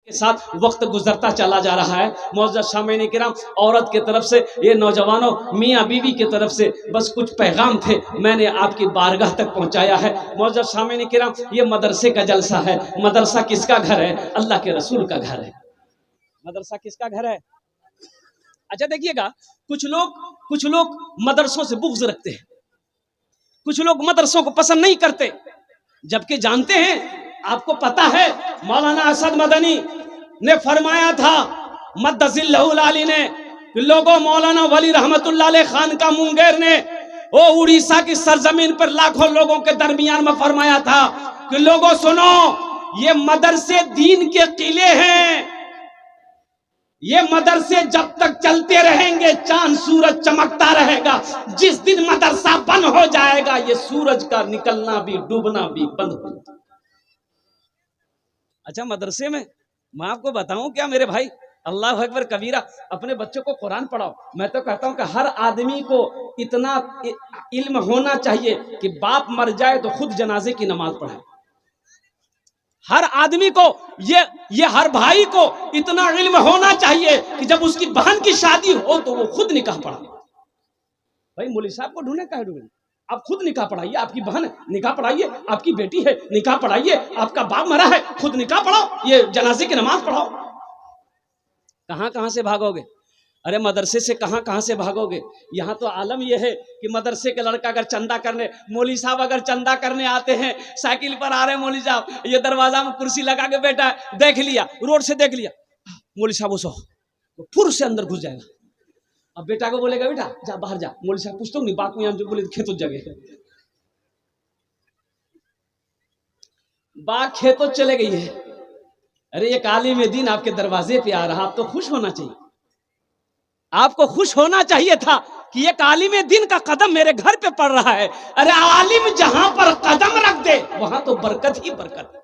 के साथ वक्त गुजरता चला जा रहा है। मौजूद सामईन किराम, औरत की तरफ से, ये नौजवानों, मियाँ बीवी की तरफ से बस कुछ पैगाम थे, मैंने आपकी बारगाह तक पहुंचाया है। मौजूद सामईन किराम, ये मदरसे का जलसा है। मदरसा किसका घर है? अल्लाह के रसूल का घर है। मदरसा किसका घर है? अच्छा देखिएगा, कुछ लोग मदरसों से बुग़्ज़ रखते हैं, कुछ लोग मदरसों को पसंद नहीं करते, जबकि जानते हैं, आपको पता है मौलाना असद मदनी ने फरमाया था, मद्दज़िल्लहुल आली ने, लोगों, मौलाना वली रहमतुल्लाह अलैह खान का मुंगेर ने वो उड़ीसा की सरजमीन पर लाखों लोगों के दरमियान में फरमाया था कि लोगों सुनो, ये मदरसे दीन के किले हैं, ये मदरसे जब तक चलते रहेंगे चांद सूरज चमकता रहेगा। जिस दिन मदरसा बंद हो जाएगा, ये सूरज का निकलना भी डूबना भी बंद हो जाएगा। अच्छा, मदरसे में मैं आपको बताऊं क्या मेरे भाई, अल्लाह अकबर कबीरा, अपने बच्चों को कुरान पढ़ाओ। मैं तो कहता हूं कि हर आदमी को इतना इल्म होना चाहिए कि बाप मर जाए तो खुद जनाजे की नमाज पढ़ाए। हर आदमी को ये हर भाई को इतना इल्म होना चाहिए कि जब उसकी बहन की शादी हो तो वो खुद निकाह पढ़ाए। भाई मौलवी साहब को ढूंढे, कहे ढूंढे, आप खुद निकाह पढ़ाइए, आपकी बहन निकाह पढ़ाइए, आपकी बेटी है निकाह पढ़ाइए, आपका बाप मरा है खुद निकाह पढ़ाओ, ये जनाजे की नमाज पढ़ाओ। कहां कहां से भागोगे? अरे मदरसे से कहां से भागोगे? यहाँ तो आलम यह है कि मदरसे के लड़का अगर चंदा करने, मौलवी साहब अगर चंदा करने आते हैं, साइकिल पर आ रहे हैं मौलवी साहब, ये दरवाजा में कुर्सी लगा के बैठा है, देख लिया, रोड से देख लिया, मौलवी साहब उसो तो फुर से अंदर घुस जाएगा। अब बेटा को बोलेगा, बेटा जा बाहर जा, मौलवी साहब पूछते नहीं, बात में जो बोले खेतों जगह, बात खेतों चले गई है। अरे एक आलिम दीन आपके दरवाजे पे आ रहा, आप तो खुश होना चाहिए, आपको खुश होना चाहिए था कि एक आलिम दीन का कदम मेरे घर पे पड़ रहा है। अरे आलिम जहां पर कदम रख दे वहां तो बरकत ही बरकत है,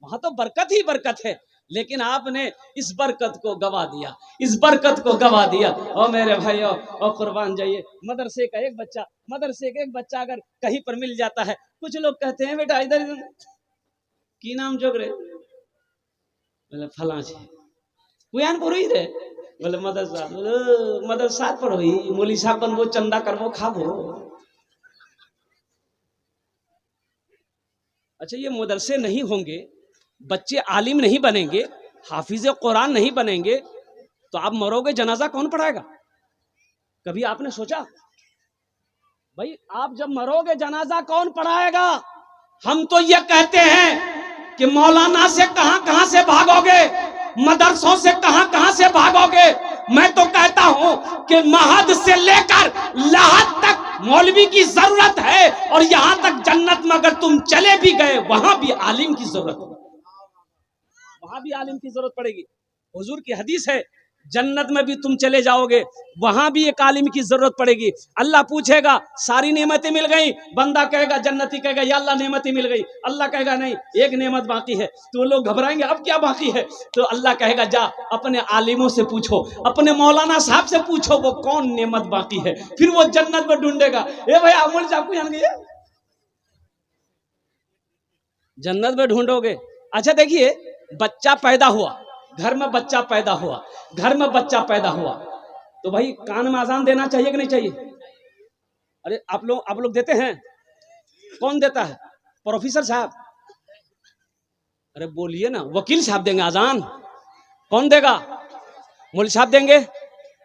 वहां तो बरकत ही बरकत है। लेकिन आपने इस बरकत को गवा दिया, इस बरकत को गवा दिया। और मेरे भाइयों, और कुर्बान जाइए, मदरसे का एक बच्चा अगर कहीं पर मिल जाता है, कुछ लोग कहते हैं बेटा इधर की नाम जोग रे, बोले फला छे, कुयानपुर ही रे, बोले मदरसा पर हुई, मौलवी साहब बनबो, चंदा करबो, खाबो। अच्छा, ये मदरसे नहीं होंगे, बच्चे आलिम नहीं बनेंगे, हाफिज कुरान नहीं बनेंगे, तो आप मरोगे, जनाजा कौन पढ़ाएगा? कभी आपने सोचा? भाई आप जब मरोगे जनाजा कौन पढ़ाएगा? हम तो ये कहते हैं कि मौलाना से कहां से भागोगे, मदरसों से कहां से भागोगे। मैं तो कहता हूं कि महद से लेकर लहद तक मौलवी की जरूरत है, और यहां तक जन्नत में अगर तुम चले भी गए वहां भी आलिम की जरूरत है, वहां भी आलिम की जरूरत पड़ेगी। हुजूर की हदीस है, जन्नत में भी तुम चले जाओगे वहां भी एक आलिम की जरूरत पड़ेगी। अल्लाह पूछेगा, सारी नेमतें मिल गई? बंदा कहेगा, जन्नती कहेगा, या अल्लाह नेमतें मिल गई। अल्लाह कहेगा, नहीं, एक नेमत बाकी है। तो लोग घबराएंगे, अब क्या बाकी है? तो अल्लाह कहेगा, जा अपने आलिमों से पूछो, अपने मौलाना साहब से पूछो, वो कौन नेमत बाकी है। फिर वो जन्नत में ढूंढेगा, ए भाई अमूल साहब को जान गए, जन्नत में ढूंढोगे। अच्छा देखिए, बच्चा पैदा हुआ, घर में बच्चा पैदा हुआ, घर में बच्चा पैदा हुआ, तो भाई कान में अजान देना चाहिए कि नहीं चाहिए? अरे आप लोग देते हैं? कौन देता है? प्रोफेसर साहब? अरे बोलिए ना, वकील साहब देंगे अजान? कौन देगा? मौलवी साहब देंगे?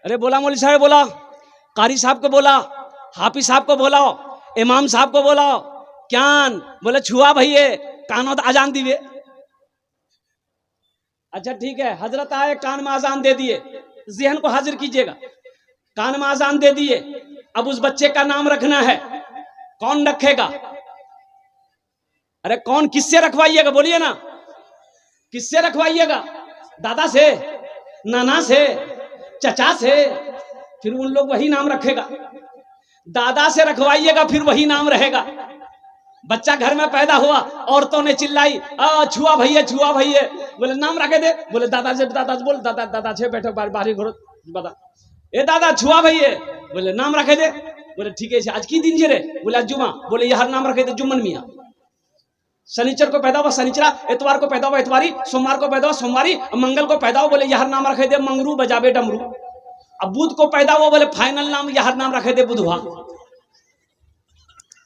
अरे बोला मौलवी साहब, बोला कारी साहब को, बोला हाफिज साहब को, बोला इमाम साहब को, बोला क्यान बोले छुआ भैया कानों अजान दिए। अच्छा ठीक है, हजरत आए, कान में अजान दे दिए, ज़हन को हाजिर कीजिएगा, कान में अजान दे दिए, अब उस बच्चे का नाम रखना है, कौन रखेगा? अरे कौन, किससे रखवाइएगा? बोलिए ना, किससे रखवाइएगा? दादा से, नाना से, चचा से? फिर उन लोग वही नाम रखेगा। दादा से रखवाइएगा, फिर वही नाम रहेगा। बच्चा घर में पैदा हुआ, औरतों ने चिल्लाई, छुआ भैया, छुआ भैया, बोले नाम रखे दे, बोले दादा से, बोल दादा से बैठो, बाहरी घोड़ो बता, ए दादा छुआ भैया, बोले नाम रखे दे, बोले ठीक है, आज की दिन जे रे, बोले जुमा, बोले यार नाम रखे दे जुम्मन मियाँ। शनिचर को पैदा हुआ शनिचरा, इतवार को पैदा हुआ इतवारी, सोमवार को पैदा हुआ सोमवारी, मंगल को पैदा हुआ बोले यहर नाम रखे दे मंगरू बजाबे डमरू। अब बुध को पैदा हुआ बोले फाइनल नाम यहर नाम रखे दे बुधवा।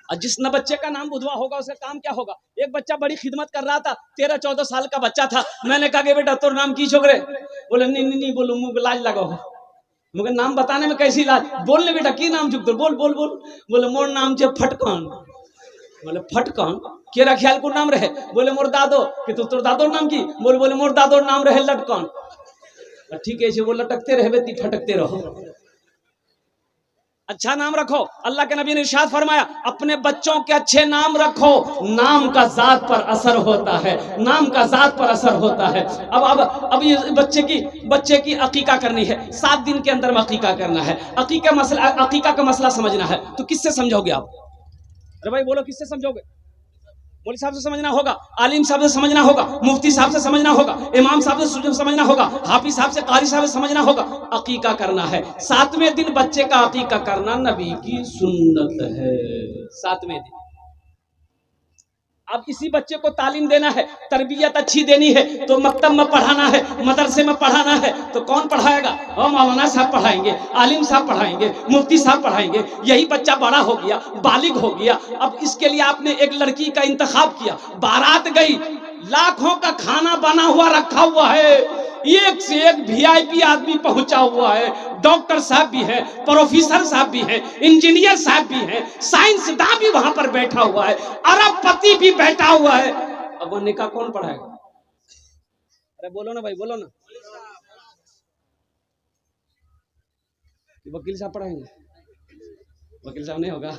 और जिस न बच्चे का नाम बुधवा होगा उसका काम क्या होगा। एक बच्चा बड़ी खिदमत कर रहा था, 13-14 साल का बच्चा था। मैंने कहा कि बेटा तोर नाम की छोकरे, बोले नहीं नहीं नहीं, बोलो मुँह लाज लगा हो, मुझे नाम बताने में कैसी लाज, बोलने बेटा की नाम चुप, बोल बोल बोल, बोले मोर नाम छे फटकान। बोले फटकान केरा ख्याल को नाम रहे, बोले मोर दादो, कि तो तोर दादोर नाम की, बोले बोले मोर दादोर नाम रहे लटकान। ठीक है वो लटकते रहे बेटी फटकते रहो, अच्छा नाम रखो। अल्लाह के नबी ने इरशाद फरमाया अपने बच्चों के अच्छे नाम रखो, नाम का जात पर असर होता है, नाम का जात पर असर होता है। अब ये बच्चे की अकीका करनी है, 7 दिन के अंदर में अकीका करना है। अकीका का मसला समझना है तो किससे समझोगे आप? अरे भाई बोलो किससे समझोगे? मौलवी साहब से समझना होगा, आलिम साहब से समझना होगा, मुफ्ती साहब से समझना होगा, इमाम साहब से समझना होगा, हाफिज साहब से, कारी साहब से समझना होगा। अकीका करना है, 7वें दिन बच्चे का अकीका करना नबी की सुन्नत है। 7वें दिन अब इसी बच्चे को तालीम देना है, तरबियत अच्छी देनी है तो मकतब में पढ़ाना है, मदरसे में पढ़ाना है तो कौन पढ़ाएगा? मौलाना साहब पढ़ाएंगे, आलिम साहब पढ़ाएंगे, मुफ्ती साहब पढ़ाएंगे। यही बच्चा बड़ा हो गया, बालिग हो गया, अब इसके लिए आपने एक लड़की का इंतखाब किया, बारात गई, लाखों का खाना बना हुआ रखा हुआ है, एक से एक वीआईपी आदमी पहुंचा हुआ है, डॉक्टर साहब भी है, प्रोफेसर साहब भी है, इंजीनियर साहब भी है, साइंसदान भी वहां पर बैठा हुआ है, अरबपति भी बैठा हुआ है। अब वो निकाह कौन पढ़ाएगा? अरे बोलो ना भाई, बोलो ना। वकील साहब पढ़ाएंगे? वकील साहब नहीं होगा।